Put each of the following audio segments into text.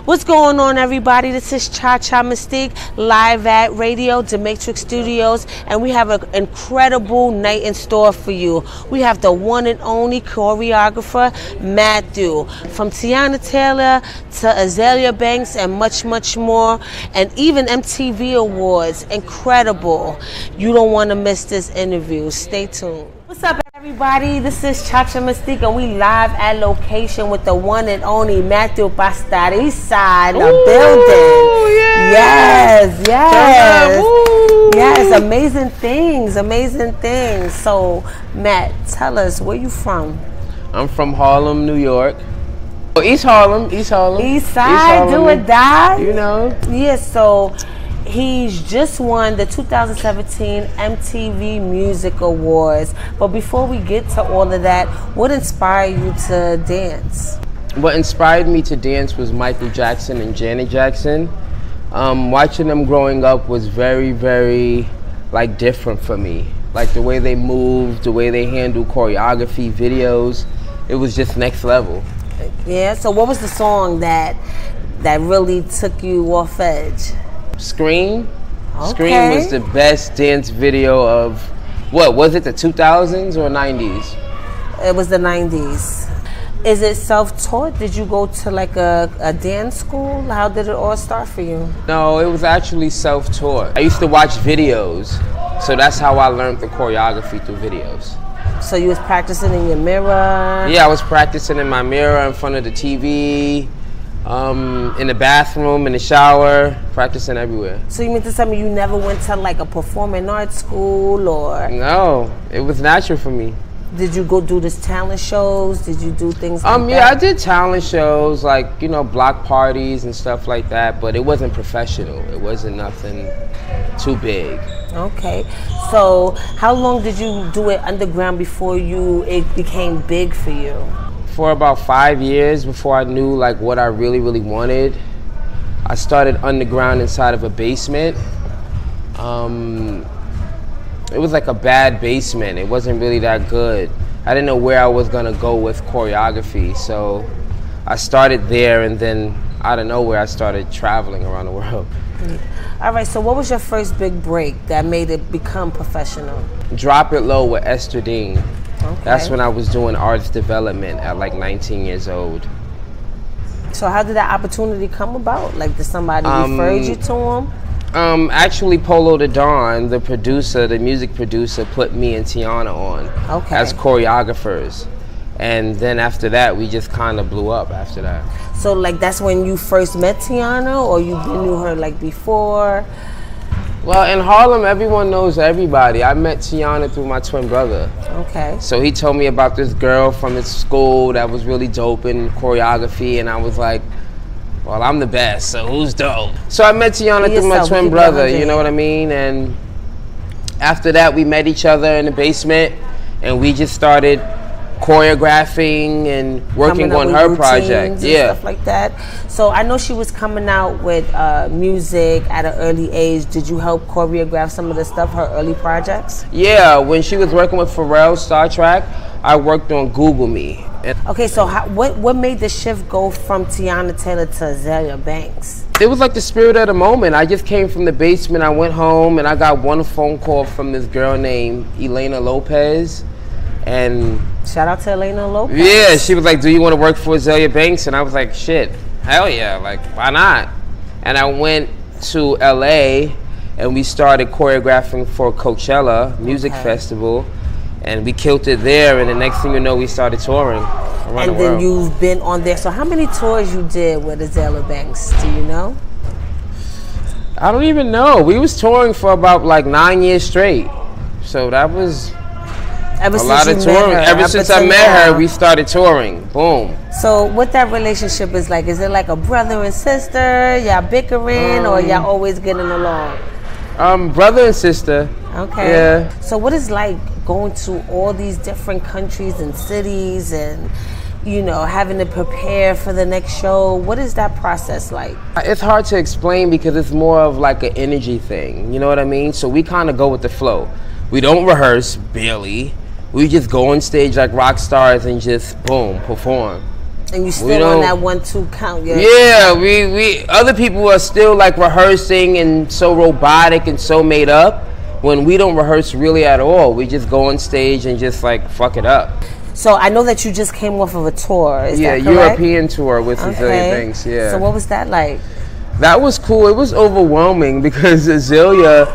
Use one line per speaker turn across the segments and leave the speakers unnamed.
What's going on, everybody? This is Cha-Cha Mystique, live at Radio Matrix Studios, and we have an incredible night in store for you. We have the one and only choreographer, Matthew, from Teyana Taylor to Azealia Banks and much, much more, and even MTV Awards. Incredible. You don't want to miss this interview. Stay tuned. What's up, everybody? This is Cha-Cha Mystique, and we live at location with the one and only Matthew Pasterisa in the building. Yeah. Yes, amazing things. So, Matt, tell us, where you from?
I'm from Harlem, New York. Oh, East Harlem. East
Side, do or die.
You know?
Yeah, so he's just won the 2017 MTV Music Awards. But before we get to all of that, what inspired you to dance?
What inspired me to dance was Michael Jackson and Janet Jackson. Watching them growing up was very, very different for me. Like the way they moved, the way they handled choreography, videos, it was just next level.
Yeah, so what was the song that really took you off edge?
Scream.
Okay.
Scream was the best dance video of, what was it, the 2000s or 90s?
It was the 90s. Is it self-taught? Did you go to like a dance school? How did it all start for you?
No, it was actually self-taught. I used to watch videos, so that's how I learned the choreography, through videos.
So you was practicing in your mirror?
Yeah, I was practicing in my mirror, in front of the TV, in the bathroom, in the shower, practicing everywhere.
So you mean to tell me you never went to like a performing arts school or?
No, it was natural for me.
Did you go do this talent shows? Did you do things like that?
Yeah, I did talent shows, like, block parties and stuff like that, but it wasn't professional. It wasn't nothing too big.
Okay. So how long did you do it underground before it became big for you?
For about 5 years before I knew what I really, really wanted. I started underground inside of a basement. It was like a bad basement. It wasn't really that good. I didn't know where I was gonna go with choreography, so I started there, and then out of nowhere I started traveling around the world.
All right, so what was your first big break that made it become professional?
Drop It Low with Esther Dean.
Okay.
That's when I was doing artist development at 19 years old.
So how did that opportunity come about? Did somebody refer you to him?
Actually, Polo the Don, the music producer, put me and Teyana on as choreographers. And then after that, we just kind of blew up after that.
So that's when you first met Teyana, or you knew her before?
Well, in Harlem, everyone knows everybody. I met Teyana through my twin brother.
Okay.
So he told me about this girl from his school that was really dope in choreography, and I was like, well, I'm the best, so who's dope? So I met Teyana through my twin brother, you know what I mean? And after that, we met each other in the basement, and we just started choreographing and working on her project. Yeah,
stuff like that. So I know she was coming out with music at an early age. Did you help choreograph some of the stuff, her early projects?
Yeah, when she was working with Pharrell's Star Trek, I worked on Google Me.
Okay, so what made the shift go from Teyana Taylor to Azealia Banks?
It was like the spirit of the moment. I just came from the basement, I went home, and I got one phone call from this girl named Elena Lopez. And
shout out to Elena Lopez.
Yeah, she was like, do you want to work for Azealia Banks? And I was like, shit, hell yeah, why not? And I went to LA, and we started choreographing for Coachella Music Festival. And we killed it there, and the next thing you know, we started touring around the world.
And then you've been on there. So how many tours you did with Azealia Banks? Do you know?
I don't even know. We was touring for about 9 years straight. So that was a lot of touring. Ever since I met her, we started touring. Boom.
So what that relationship is like? Is it like a brother and sister? Y'all bickering, or y'all always getting along?
Brother and sister.
Okay.
Yeah.
So what is like going to all these different countries and cities, and having to prepare for the next show? What is that process like?
It's hard to explain because it's more of an energy thing. You know what I mean? So we kind of go with the flow. We don't rehearse, barely. we just go on stage like rock stars and just boom, perform.
And you still on that 1-2 count?
Yeah, we other people are still like rehearsing and so robotic and so made up, when we don't rehearse really at all. We just go on stage and just like fuck it up.
So I know that you just came off of a tour. Is that correct?
European tour with Azealia Banks. Yeah.
So what was that like?
That was cool. It was overwhelming because Azealia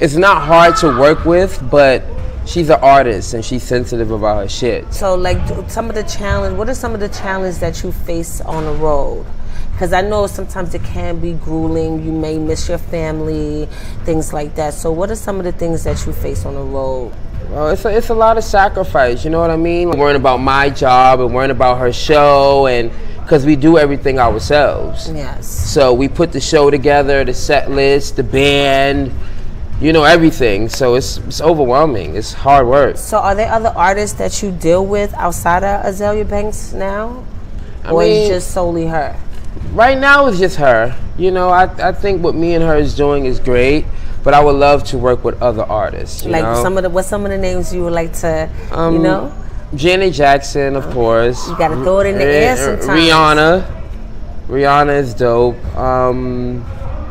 is not hard to work with, but she's an artist and she's sensitive about her shit.
So like what are some of the challenges that you face on the road? Because I know sometimes it can be grueling. You may miss your family, things like that. So what are some of the things that you face on the road?
Well, it's a lot of sacrifice, you know what I mean? I'm worrying about my job and worrying about her show, and because we do everything ourselves.
Yes.
So we put the show together, the set list, the band, you know, everything. So it's overwhelming. It's hard work. So
are there other artists that you deal with outside of Azealia Banks now? Or is it just solely her?
Right now it's just her. You know, I think what me and her is doing is great, but I would love to work with other artists.
Like what's some of the names you would like to, you know?
Janet Jackson, of course.
You gotta throw it in the air sometimes.
Rihanna is dope.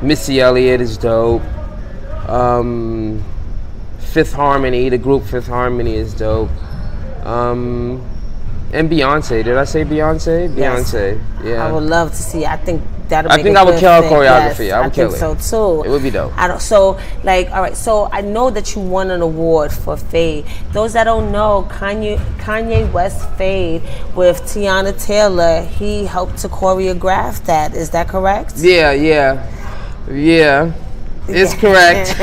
Missy Elliott is dope. Fifth Harmony, the group Fifth Harmony is dope. And Beyonce. Did I say Beyonce?
Yes.
Beyonce. Yeah.
I would love to see. I think I
would kill her choreography.
Yes,
I would kill it.
So too.
It would be dope.
So all right. So I know that you won an award for Fade. Those that don't know, Kanye West Fade with Teyana Taylor. He helped to choreograph that. Is that correct?
Yeah. It's correct.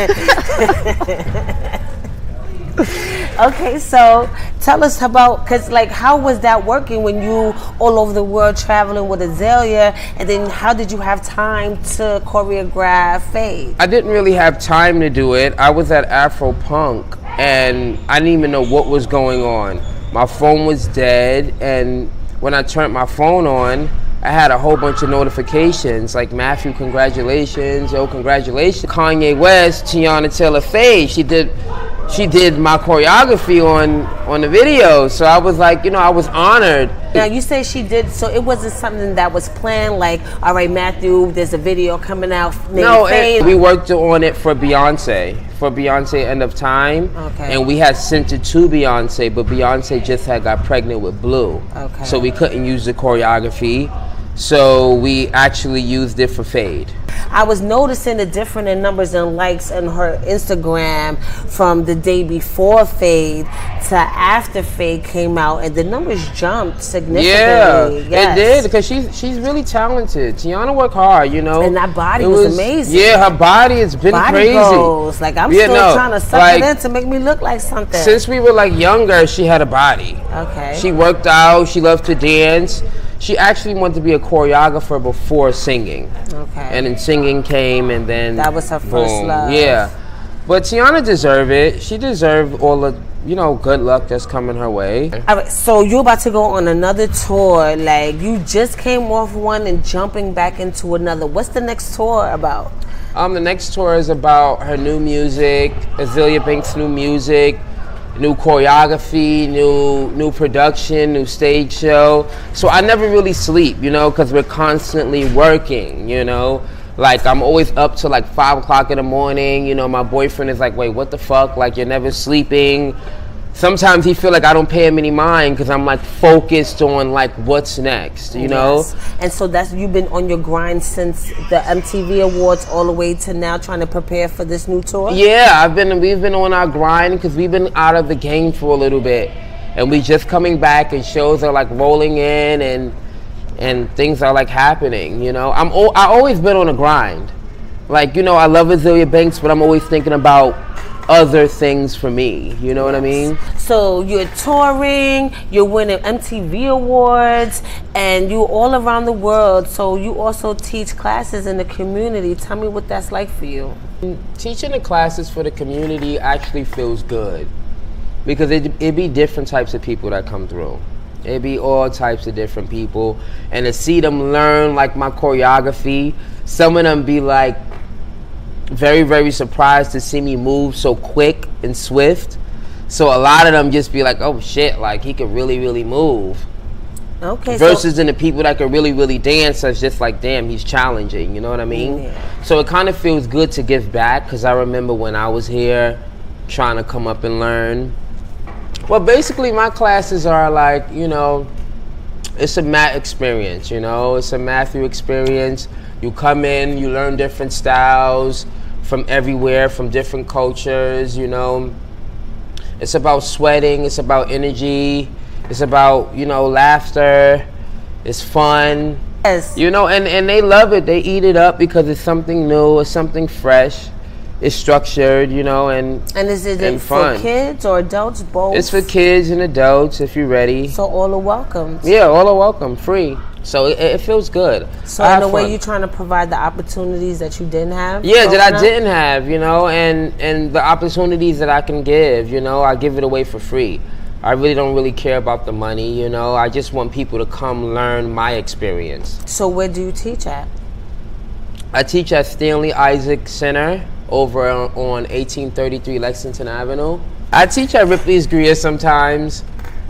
Okay, so tell us about, because like, how was that working when you all over the world traveling with Azealia, and then how did you have time to choreograph Fade?
I didn't really have time to do it. I was at Afro Punk and I didn't even know what was going on. My phone was dead, and when I turned my phone on, I had a whole bunch of notifications like, Matthew, congratulations, yo, congratulations. Kanye West, Teyana Taylor Fade, she did my choreography on the video. So I was like, you know, I was honored.
Now you say she did, so it wasn't something that was planned, like, all right, Matthew, there's a video coming out named Fade.
We worked on it for Beyonce End of Time.
Okay.
And we had sent it to Beyonce, but Beyonce just had got pregnant with Blue.
Okay.
So we couldn't use the choreography. So we actually used it for Fade.
I was noticing the difference in numbers and likes on her Instagram from the day before Fade to after Fade came out, and the numbers jumped significantly.
Yeah,
yes.
It did, because she's really talented. Teyana worked hard, you know.
And that body was amazing.
Yeah, her body has been crazy.
Goals. Like, I'm still trying to suck it in to make me look like something.
Since we were like younger, she had a body.
Okay.
She worked out. She loved to dance. She actually wanted to be a choreographer before singing.
Okay.
And then singing came, and then
that was her first love.
Yeah. But Teyana deserved it. She deserved all the, you know, good luck that's coming her way.
All right, so you're about to go on another tour. Like, you just came off one and jumping back into another. What's the next tour about?
The next tour is about her new music, Azealia Banks' new music, new choreography, new production, new stage show. So I never really sleep, you know, because we're constantly working, you know. Like, I'm always up till like 5 o'clock in the morning. You know, my boyfriend is like, wait, what the fuck? Like, you're never sleeping. Sometimes he feel like I don't pay him any mind because I'm like focused on like what's next, you know?
And so you've been on your grind since the MTV Awards all the way to now, trying to prepare for this new tour?
Yeah, we've been on our grind because we've been out of the game for a little bit. And we just coming back, and shows are like rolling in, and things are like happening, you know? I always been on a grind. Like, you know, I love Azealia Banks, but I'm always thinking about other things for me, you know what I mean?
So you're touring, you're winning MTV Awards, and you're all around the world. So you also teach classes in the community. Tell me what that's like for you.
Teaching the classes for the community actually feels good, because it'd be different types of people that come through. It'd be all types of different people, and to see them learn like my choreography, some of them be like very, very surprised to see me move so quick and swift. So a lot of them just be like, oh shit, like he could really, really move.
Okay.
Versus in the people that could really, really dance, it's just like, damn, he's challenging. You know what I mean?
Yeah.
So it kind of feels good to give back, because I remember when I was here trying to come up and learn. Well, basically my classes are like, you know, it's a Matt experience, you know? It's a Matthew experience. You come in, you learn different styles from everywhere, from different cultures, you know? It's about sweating, it's about energy, it's about, you know, laughter, it's fun.
Yes.
You know, and they love it. They eat it up because it's something new, it's something fresh, it's structured, you know, and
is it
fun.
For kids or adults, both?
It's for kids and adults if you're ready.
So all are welcome.
Yeah, all are welcome, free. So it feels good.
So in a way, you're trying to provide the opportunities that you didn't have?
Yeah, that I didn't have, you know, and the opportunities that I can give, you know, I give it away for free. I really don't really care about the money, you know. I just want people to come learn my experience.
So where do you teach at?
I teach at Stanley Isaac Center over on 1833 Lexington Avenue. I teach at Ripley's Greer sometimes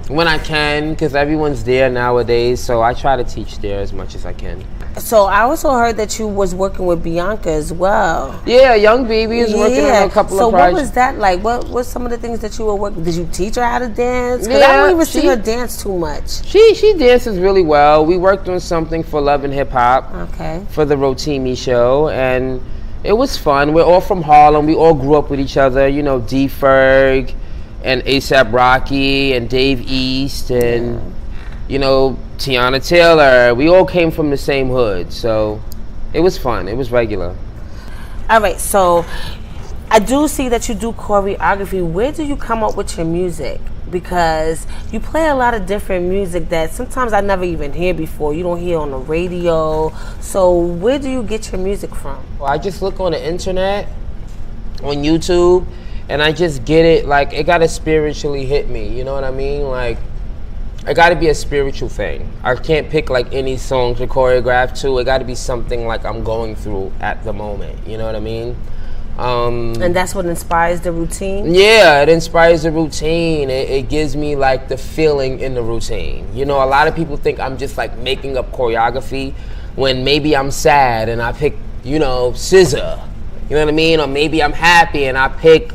when I can, because everyone's there nowadays, so I try to teach there as much as I can.
So I also heard that you was working with Bianca as well.
Yeah, Young Baby is working on a couple of projects. So
what was that like? What was some of the things that you were working? Did you teach her how to dance? Because
Yeah,
I don't even see her dance too much.
She dances really well. We worked on something for Love and Hip Hop.
Okay.
For the Rotimi show, and it was fun. We're all from Harlem. We all grew up with each other. You know, D. Ferg and A$AP Rocky and Dave East and, you know, Teyana Taylor. We all came from the same hood, so it was fun. It was regular.
All right, so I do see that you do choreography. Where do you come up with your music? Because you play a lot of different music that sometimes I never even hear before. You don't hear on the radio. So where do you get your music from?
Well, I just look on the internet, on YouTube, and I just get it. Like, it gotta spiritually hit me, you know what I mean? Like, it gotta be a spiritual thing. I can't pick like any song to choreograph to. It gotta be something like I'm going through at the moment, you know what I mean?
And that's what inspires the routine?
Yeah, it inspires the routine. It gives me like the feeling in the routine. You know, a lot of people think I'm just like making up choreography when maybe I'm sad and I pick, you know, SZA. You know what I mean? Or maybe I'm happy and I pick,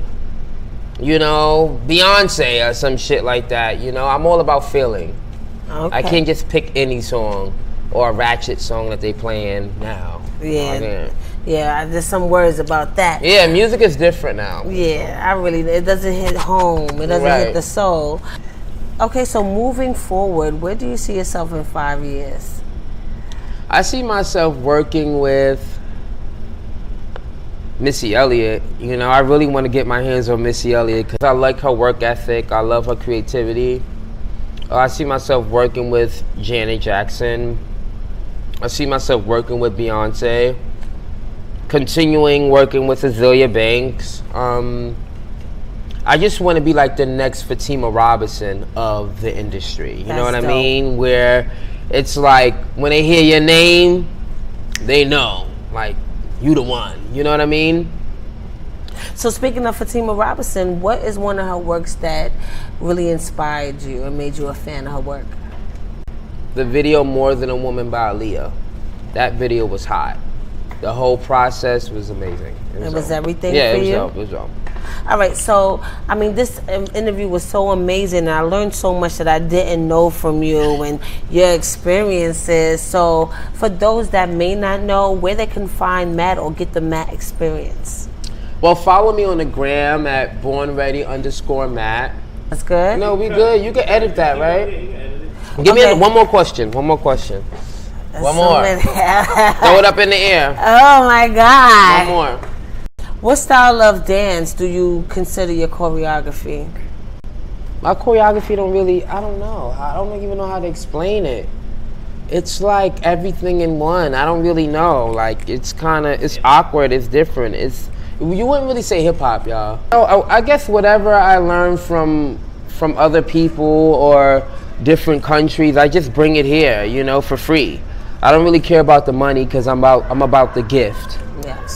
you know, Beyonce or some shit like that. You know, I'm all about feeling. Okay. I can't just pick any song or a ratchet song that they playing now.
Yeah. Yeah, there's some words about that.
Yeah, music is different now.
Yeah, it doesn't hit home. It doesn't hit the soul. Okay, so moving forward, where do you see yourself in 5 years?
I see myself working with Missy Elliott. You know, I really want to get my hands on Missy Elliott because I like her work ethic. I love her creativity. I see myself working with Janet Jackson. I see myself working with Beyonce. Continuing working with Azealia Banks. I just want to be like the next Fatima Robinson of the industry. You know what I mean? Where it's like when they hear your name, they know, like, you the one. You know what I mean?
So speaking of Fatima Robinson, what is one of her works that really inspired you and made you a fan of her work?
The video More Than a Woman by Aaliyah. That video was hot. The whole process was amazing.
It was everything for you?
Yeah, it was dope.
All right, so, I mean, this interview was so amazing, and I learned so much that I didn't know from you and your experiences. So, for those that may not know, where they can find Matt or get the Matt experience?
Well, follow me on the gram at bornready_Matt.
That's good?
No, we good. You can edit that, right? Give me one more question. One more. Throw it up in the air.
Oh, my God.
One more.
What style of dance do you consider your choreography?
My choreography I don't know. I don't even know how to explain it. It's like everything in one. I don't really know. Like, it's awkward. It's different. You wouldn't really say hip hop, y'all. I guess whatever I learned from other people or different countries, I just bring it here, you know, for free. I don't really care about the money because I'm about the gift,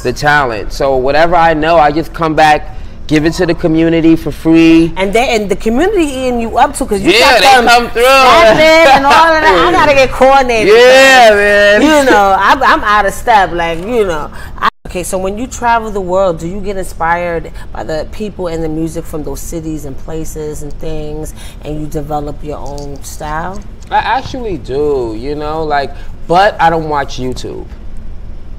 the talent. So whatever I know, I just come back give it to the community for free.
And the community eating you up too, because you
got them come through
and all of that. I gotta get coordinated.
Yeah, man.
You know, I'm out of step. Like, you know. Okay, so when you travel the world, do you get inspired by the people and the music from those cities and places and things, and you develop your own style?
I actually do, you know, like, but I don't watch YouTube.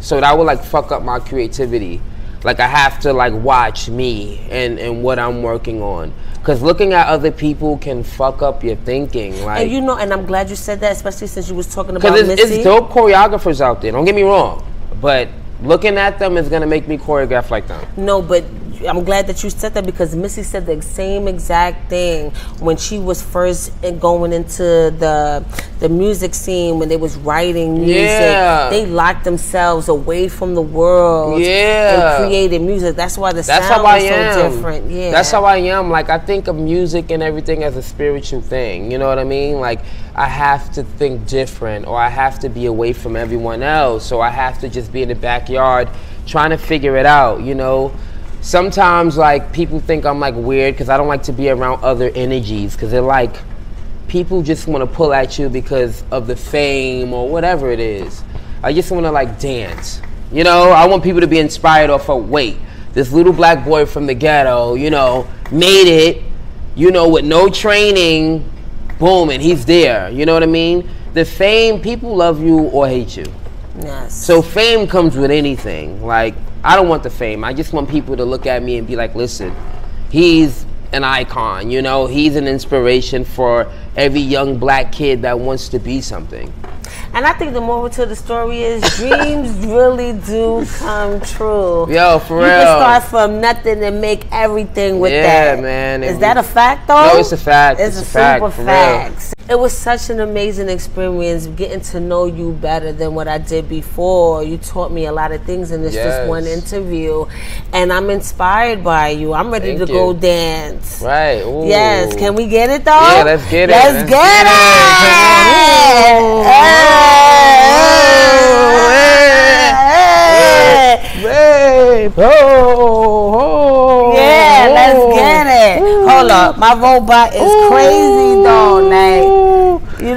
So that would like fuck up my creativity. Like, I have to like watch me and what I'm working on. Because looking at other people can fuck up your thinking. Like,
and you know, and I'm glad you said that, especially since you was talking about Missy.
Because it's dope choreographers out there, don't get me wrong. But looking at them is going to make me choreograph like them.
No, but I'm glad that you said that, because Missy said the same exact thing when she was first going into the music scene, when they was writing music.
Yeah.
They locked themselves away from the world and created music. That's why the sound was so different. Yeah.
That's how I am. Like, I think of music and everything as a spiritual thing. You know what I mean? Like, I have to think different, or I have to be away from everyone else, or I have to just be in the backyard trying to figure it out, you know? Sometimes, like, people think I'm, like, weird because I don't like to be around other energies, because they're like, people just want to pull at you because of the fame or whatever it is. I just want to, like, dance. You know, I want people to be inspired off of, wait, this little black boy from the ghetto, you know, made it, you know, with no training, boom, and he's there. You know what I mean? The fame, people love you or hate you.
Yes.
So fame comes with anything. Like, I don't want the fame. I just want people to look at me and be like, listen, he's an icon, you know? He's an inspiration for every young black kid that wants to be something.
And I think the moral to the story is dreams really do come true.
Yo, for real.
You can start from nothing and make everything with that.
Yeah, man.
Is that a fact, though?
No, it's a fact.
It's a super fact. It was such an amazing experience getting to know you better than what I did before. You taught me a lot of things in this just one interview. And I'm inspired by you. I'm ready to go dance.
Right. Ooh.
Yes. Can we get it, though?
Yeah, let's get it.
Let's get it. Yeah, let's get it. Hold up. My robot is crazy, though. Like, you know.